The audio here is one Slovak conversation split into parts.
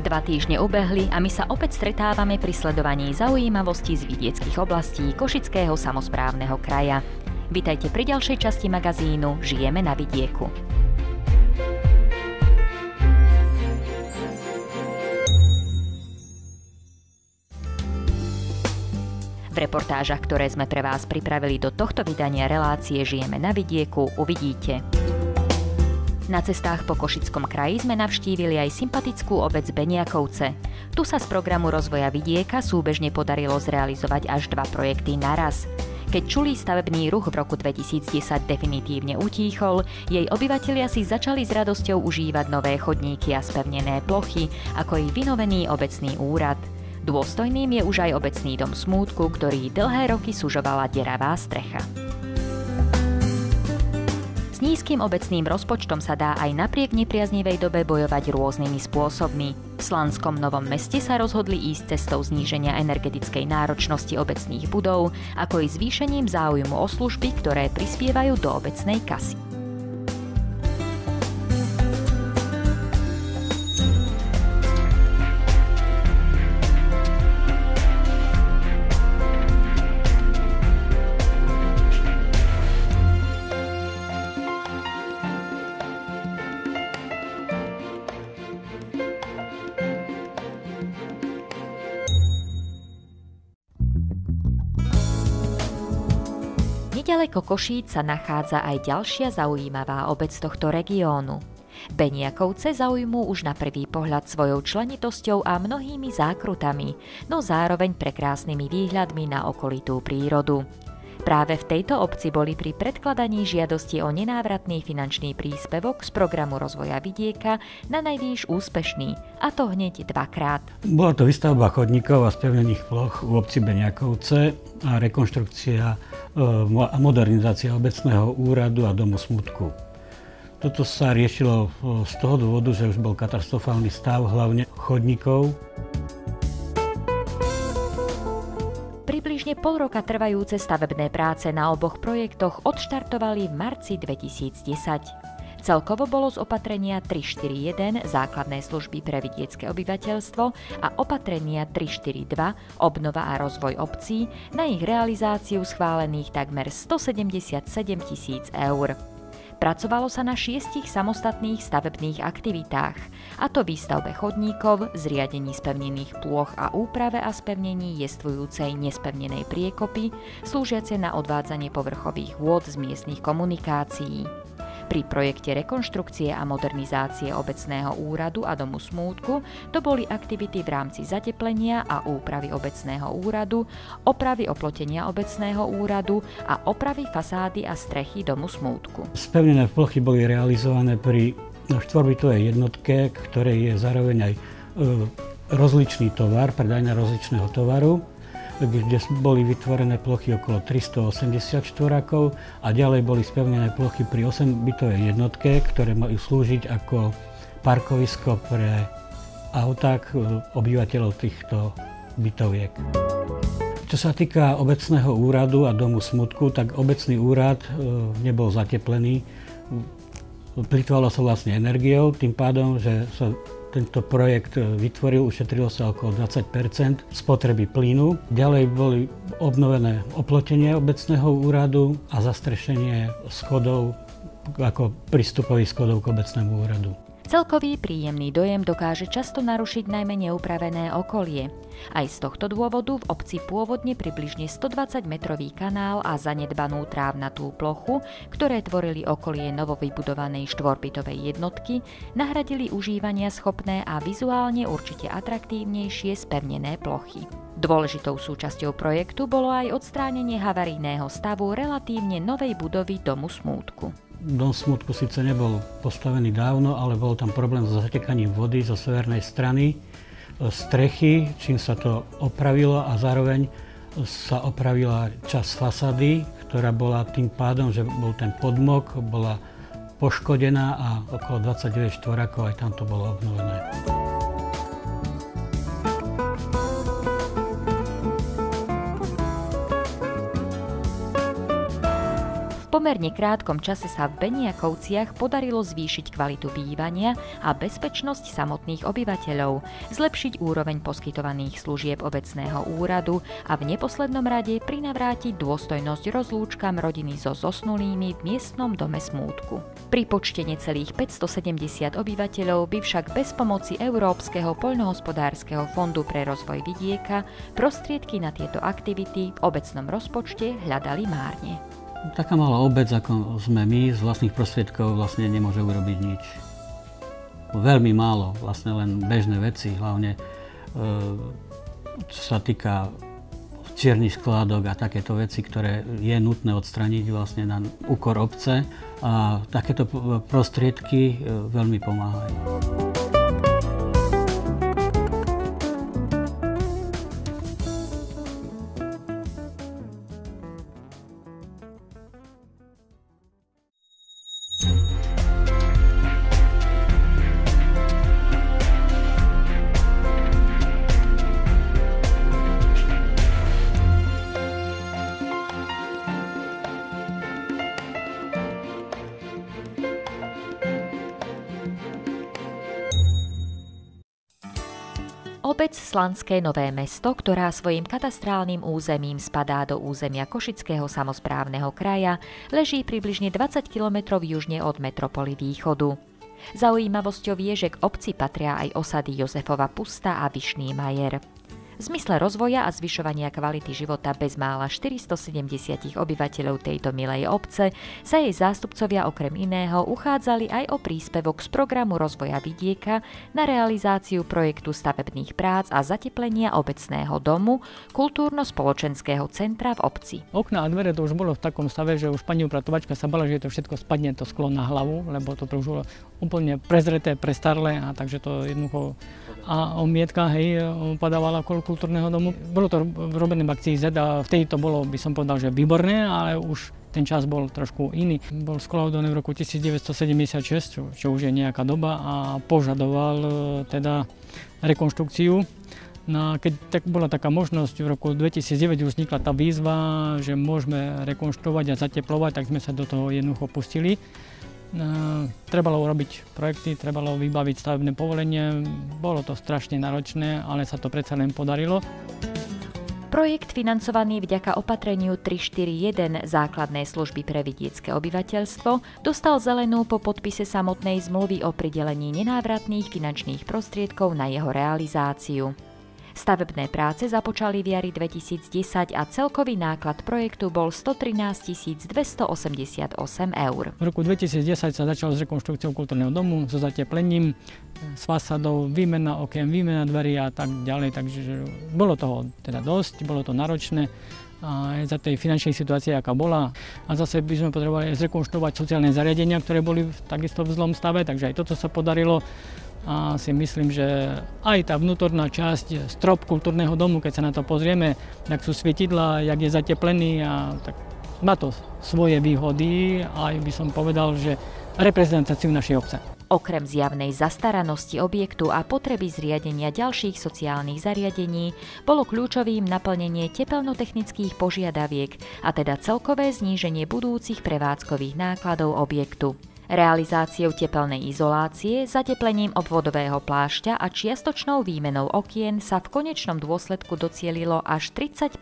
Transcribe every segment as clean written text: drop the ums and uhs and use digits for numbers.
2 týždne ubehli a my sa opäť stretávame pri sledovaní zaujímavostí z vidieckych oblastí Košického samosprávneho kraja. Vitajte pri ďalšej časti magazínu Žijeme na vidieku. V reportážach, ktoré sme pre vás pripravili do tohto vydania relácie Žijeme na vidieku, uvidíte: na cestách po Košickom kraji sme navštívili aj sympatickú obec Beniakovce. Tu sa z programu rozvoja vidieka súbežne podarilo zrealizovať až 2 projekty naraz. Keď čulý stavebný ruch v roku 2010 definitívne utíchol, jej obyvatelia si začali s radosťou užívať nové chodníky a spevnené plochy, ako i vynovený obecný úrad. Dôstojným je už aj obecný dom smútku, ktorý dlhé roky sužovala deravá strecha. S nízkym obecným rozpočtom sa dá aj napriek nepriaznivej dobe bojovať rôznymi spôsobmi. V Slanskom Novom Meste sa rozhodli ísť cestou zníženia energetickej náročnosti obecných budov, ako i zvýšením záujmu o služby, ktoré prispievajú do obecnej kasy. Nedaleko Košíc sa nachádza aj ďalšia zaujímavá obec tohto regiónu. Beniakovce zaujmú už na prvý pohľad svojou členitosťou a mnohými zákrutami, no zároveň prekrásnymi výhľadmi na okolitú prírodu. Práve v tejto obci boli pri predkladaní žiadosti o nenávratný finančný príspevok z programu rozvoja vidieka na najvýš úspešný, a to hneď 2-krát. Bola to výstavba chodníkov a spevnených ploch u obci Beniakovce a rekonštrukcia a modernizácia obecného úradu a domu smútku. Toto sa riešilo z toho dôvodu, že už bol katastrofálny stav, hlavne chodníkov. Približne pol roka trvajúce stavebné práce na oboch projektoch odštartovali v marci 2010. Celkovo bolo z opatrenia 341 základné služby pre vidiecké obyvateľstvo a opatrenia 342 obnova a rozvoj obcí na ich realizáciu schválených takmer 177 000 eur. Pracovalo sa na 6 samostatných stavebných aktivitách, a to výstavbe chodníkov, zriadení spevnených plôch a úprave a spevnení jestvujúcej nespevnenej priekopy, slúžiace na odvádzanie povrchových vôd z miestnych komunikácií. Pri projekte rekonštrukcie a modernizácie obecného úradu a domu smútku to boli aktivity v rámci zateplenia a úpravy obecného úradu, opravy oplotenia obecného úradu a opravy fasády a strechy domu smútku. Spevnené plochy boli realizované pri štvorbytovej jednotke, ktorej je zároveň aj rozličný tovar, predajňa rozličného tovaru, kde boli vytvorené plochy okolo 380 štvorákov a ďalej boli spevnené plochy pri 8-bytovej jednotke, ktoré majú slúžiť ako parkovisko pre autá obyvateľov týchto bytoviek. Čo sa týka obecného úradu a domu smútku, tak obecný úrad nebol zateplený. Plytvalo sa vlastne energiou, tým pádom, že sa tento projekt vytvoril, ušetrilo sa okolo 20% spotreby plynu. Ďalej boli obnovené oplotenie obecného úradu a zastrešenie schodov ako prístupových schodov k obecnému úradu. Celkový príjemný dojem dokáže často narušiť najmä neupravené okolie. Aj z tohto dôvodu v obci pôvodne približne 120-metrový kanál a zanedbanú trávnatú plochu, ktoré tvorili okolie novovybudovanej štvorbytovej jednotky, nahradili užívania schopné a vizuálne určite atraktívnejšie spevnené plochy. Dôležitou súčasťou projektu bolo aj odstránenie havarijného stavu relatívne novej budovy domu smútku. Dom smútku síce nebol postavený dávno, ale bol tam problém so zatekaním vody zo severnej strany strechy, čím sa to opravilo a zároveň sa opravila časť fasády, ktorá bola tým pádom, že bol ten podmok, bola poškodená a okolo 29 štvorákov aj tam to bolo obnovené. V pomerne krátkom čase sa v Beniakovciach podarilo zvýšiť kvalitu bývania a bezpečnosť samotných obyvateľov, zlepšiť úroveň poskytovaných služieb obecného úradu a v neposlednom rade prinavrátiť dôstojnosť rozlúčkam rodiny so zosnulými v miestnom dome smútku. Pri počte necelých 570 obyvateľov by však bez pomoci Európskeho poľnohospodárskeho fondu pre rozvoj vidieka prostriedky na tieto aktivity v obecnom rozpočte hľadali márne. Taká malá obec, ako sme my, z vlastných prostriedkov vlastne nemôže urobiť nič. Veľmi málo, vlastne len bežné veci, hlavne čo sa týka čiernych skládok a takéto veci, ktoré je nutné odstraniť vlastne na úkor obce a takéto prostriedky veľmi pomáhajú. Obec Slanské Nové Mesto, ktorá svojim katastrálnym územím spadá do územia Košického samosprávneho kraja, leží približne 20 km južne od metropoly Východu. Zaujímavosťou je, že k obci patria aj osady Jozefova Pusta a Vyšný Majer. V zmysle rozvoja a zvyšovania kvality života bezmála 470 obyvateľov tejto milej obce sa jej zástupcovia okrem iného uchádzali aj o príspevok z programu rozvoja vidieka na realizáciu projektu stavebných prác a zateplenia obecného domu kultúrno-spoločenského centra v obci. Okná a dvere to už bolo v takom stave, že už pani upratovačka sa bala, že to všetko spadne to sklo na hlavu, lebo to už bolo úplne prezreté, prestarlé a takže to jednoducho a omietka opadávala okolo kultúrneho domu. Bolo to robené v akcii Z a vtedy to bolo, by som povedal, že výborné, ale už ten čas bol trošku iný. Bol skolaudovaný v roku 1976, čo už je nejaká doba a požadoval teda rekonštrukciu. No, keď bola taká možnosť, v roku 2009 už vznikla tá výzva, že môžeme rekonštruovať a zateplovať, tak sme sa do toho jednoducho pustili. Trebalo urobiť projekty, trebalo vybaviť stavebné povolenie, bolo to strašne náročné, ale sa to predsa len podarilo. Projekt financovaný vďaka opatreniu 341 základnej služby pre vidiecké obyvateľstvo dostal zelenú po podpise samotnej zmluvy o pridelení nenávratných finančných prostriedkov na jeho realizáciu. Stavebné práce započali v jari 2010 a celkový náklad projektu bol 113 288 eur. V roku 2010 sa začalo s rekonštrukciou kultúrneho domu, so zateplením, s fasadou, výmena okien, výmena dverí a tak ďalej. Takže bolo toho teda dosť, bolo to náročné a za tej finančnej situácie, aká bola. A zase by sme potrebovali zrekonštruovať sociálne zariadenia, ktoré boli takisto v zlom stave, takže aj toto sa podarilo. A si myslím, že aj tá vnútorná časť, strop kultúrneho domu, keď sa na to pozrieme, jak sú svietidlá, jak je zateplený, a tak má to svoje výhody a aj by som povedal, že reprezentáciu našej obce. Okrem zjavnej zastaranosti objektu a potreby zriadenia ďalších sociálnych zariadení bolo kľúčovým naplnenie tepelnotechnických požiadaviek, a teda celkové zníženie budúcich prevádzkových nákladov objektu. Realizáciou tepelnej izolácie, zateplením obvodového plášťa a čiastočnou výmenou okien sa v konečnom dôsledku docielilo až 35%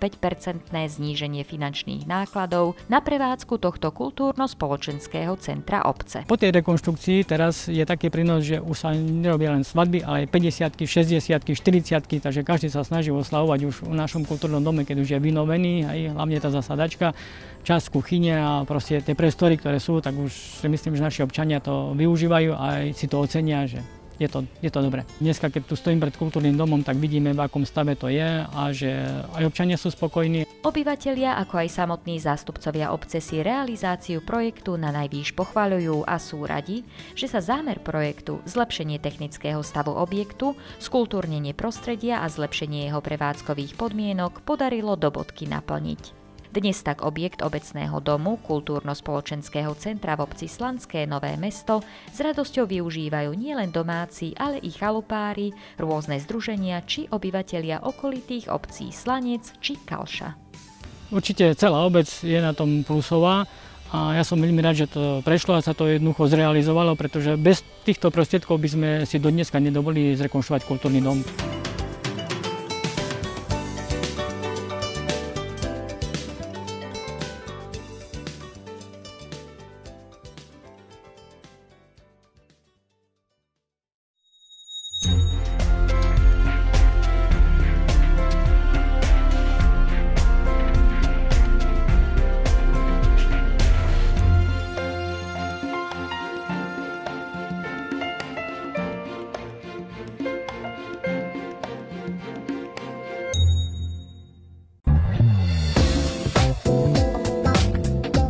zníženie finančných nákladov na prevádzku tohto kultúrno-spoločenského centra obce. Po tej rekonštrukcii teraz je taký prínos, že už sa nerobia len svadby, ale aj 50-ky, 60-ky, 40-ky, takže každý sa snaží oslavovať už v našom kultúrnom dome, keď už je vynovený, aj hlavne tá zasadačka, časť kuchyne a proste tie priestory, ktoré sú, tak už si myslím, že naši občania to využívajú a aj si to ocenia, že je to dobré. Dneska, keď tu stojím pred kultúrnym domom, tak vidíme, v akom stave to je a že aj občania sú spokojní. Obyvatelia, ako aj samotní zástupcovia obce si realizáciu projektu na najvýš pochvaľujú a sú radi, že sa zámer projektu, zlepšenie technického stavu objektu, skultúrnenie prostredia a zlepšenie jeho prevádzkových podmienok podarilo do bodky naplniť. Dnes tak objekt obecného domu kultúrno-spoločenského centra v obci Slanské Nové Mesto s radosťou využívajú nielen domáci, ale i chalupári, rôzne združenia či obyvatelia okolitých obcí Slanec či Kalša. Určite celá obec je na tom plusová A ja som veľmi rád, že to prešlo a sa to jednoducho zrealizovalo, pretože bez týchto prostriedkov by sme si do dneska nedovolili zrekonštruovať kultúrny dom.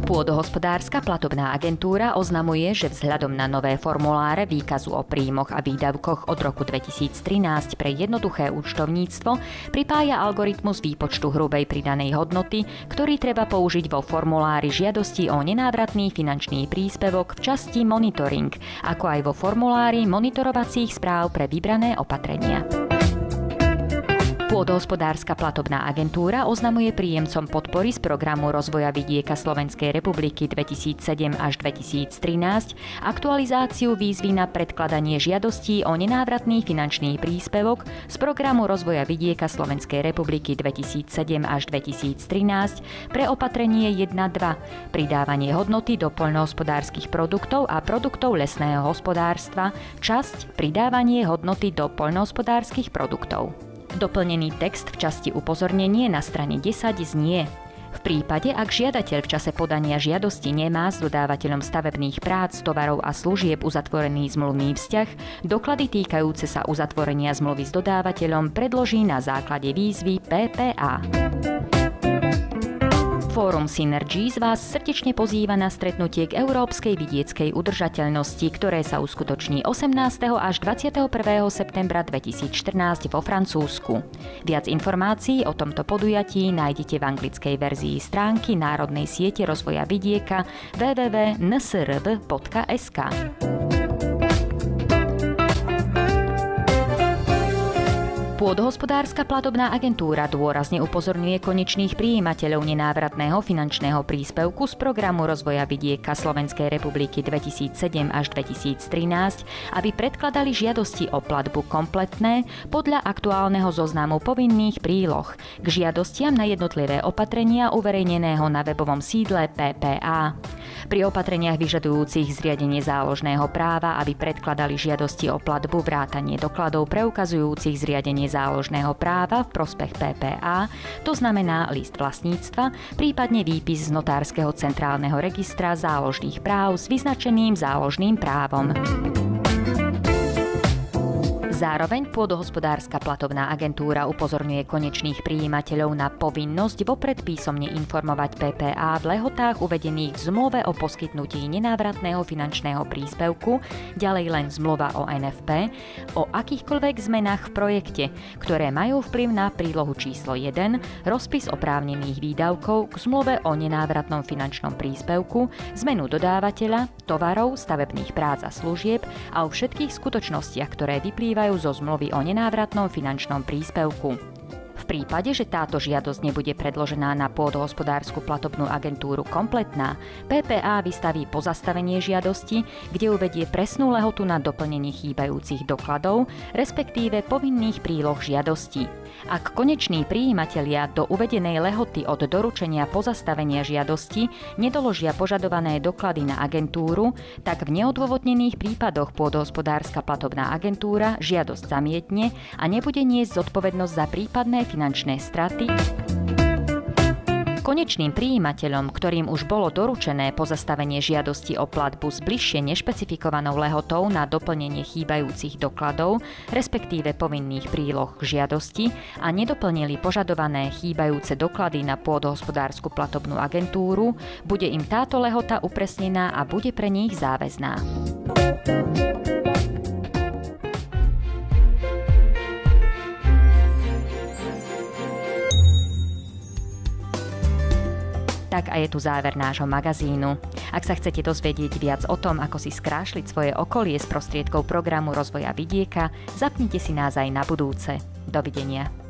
Pôdohospodárska platobná agentúra oznamuje, že vzhľadom na nové formuláre výkazu o príjmoch a výdavkoch od roku 2013 pre jednoduché účtovníctvo pripája algoritmus výpočtu hrubej pridanej hodnoty, ktorý treba použiť vo formulári žiadosti o nenávratný finančný príspevok v časti monitoring, ako aj vo formulári monitorovacích správ pre vybrané opatrenia. Pôdohospodárska platobná agentúra oznamuje príjemcom podpory z Programu rozvoja vidieka Slovenskej republiky 2007 až 2013 aktualizáciu výzvy na predkladanie žiadostí o nenávratný finančný príspevok z Programu rozvoja vidieka Slovenskej republiky 2007 až 2013 pre opatrenie 1.2 pridávanie hodnoty do poľnohospodárskych produktov a produktov lesného hospodárstva, časť pridávanie hodnoty do poľnohospodárskych produktov. Doplnený text v časti upozornenie na strane 10 znie: v prípade, ak žiadateľ v čase podania žiadosti nemá s dodávateľom stavebných prác, tovarov a služieb uzatvorený zmluvný vzťah, doklady týkajúce sa uzatvorenia zmluvy s dodávateľom predloží na základe výzvy PPA. Fórum Synergies vás srdečne pozýva na stretnutie k európskej vidieckej udržateľnosti, ktoré sa uskutoční 18. až 21. septembra 2014 vo Francúzsku. Viac informácií o tomto podujatí nájdete v anglickej verzii stránky Národnej siete rozvoja vidieka www.nsrv.sk. Pôdohospodárska platobná agentúra dôrazne upozorňuje konečných prijímateľov nenávratného finančného príspevku z Programu rozvoja vidieka Slovenskej republiky 2007 až 2013, aby predkladali žiadosti o platbu kompletné podľa aktuálneho zoznamu povinných príloh k žiadostiam na jednotlivé opatrenia uverejneného na webovom sídle PPA. Pri opatreniach vyžadujúcich zriadenie záložného práva, aby predkladali žiadosti o platbu vrátanie dokladov preukazujúcich zriadenie záložného práva v prospech PPA, to znamená list vlastníctva, prípadne výpis z notárskeho centrálneho registra záložných práv s vyznačeným záložným právom. Zároveň Pôdohospodárska platobná agentúra upozorňuje konečných prijímateľov na povinnosť vopred písomne informovať PPA v lehotách uvedených v zmluve o poskytnutí nenávratného finančného príspevku, ďalej len zmluva o NFP, o akýchkoľvek zmenách v projekte, ktoré majú vplyv na prílohu číslo 1, rozpis oprávnených výdavkov k zmluve o nenávratnom finančnom príspevku, zmenu dodávateľa, tovarov, stavebných prác a služieb a o všetkých skutočnostiach, ktoré vyplývajú zo zmluvy o nenávratnom finančnom príspevku. V prípade, že táto žiadosť nebude predložená na Pôdohospodársku platobnú agentúru kompletná, PPA vystaví pozastavenie žiadosti, kde uvedie presnú lehotu na doplnenie chýbajúcich dokladov, respektíve povinných príloh žiadosti. Ak koneční prijímatelia do uvedenej lehoty od doručenia pozastavenia žiadosti nedoložia požadované doklady na agentúru, tak v neodôvodnených prípadoch Pôdohospodárska platobná agentúra žiadosť zamietne a nebude niesť zodpovednosť za prípadné finančné straty. Konečným prijímateľom, ktorým už bolo doručené pozastavenie žiadosti o platbu s bližšie nešpecifikovanou lehotou na doplnenie chýbajúcich dokladov, respektíve povinných príloh k žiadosti a nedoplnili požadované chýbajúce doklady na Pôdohospodársku platobnú agentúru, bude im táto lehota upresnená a bude pre nich záväzná. Tak a je tu záver nášho magazínu. Ak sa chcete dozvedieť viac o tom, ako si skrášliť svoje okolie s prostriedkou Programu rozvoja vidieka, zapnite si nás aj na budúce. Dovidenia.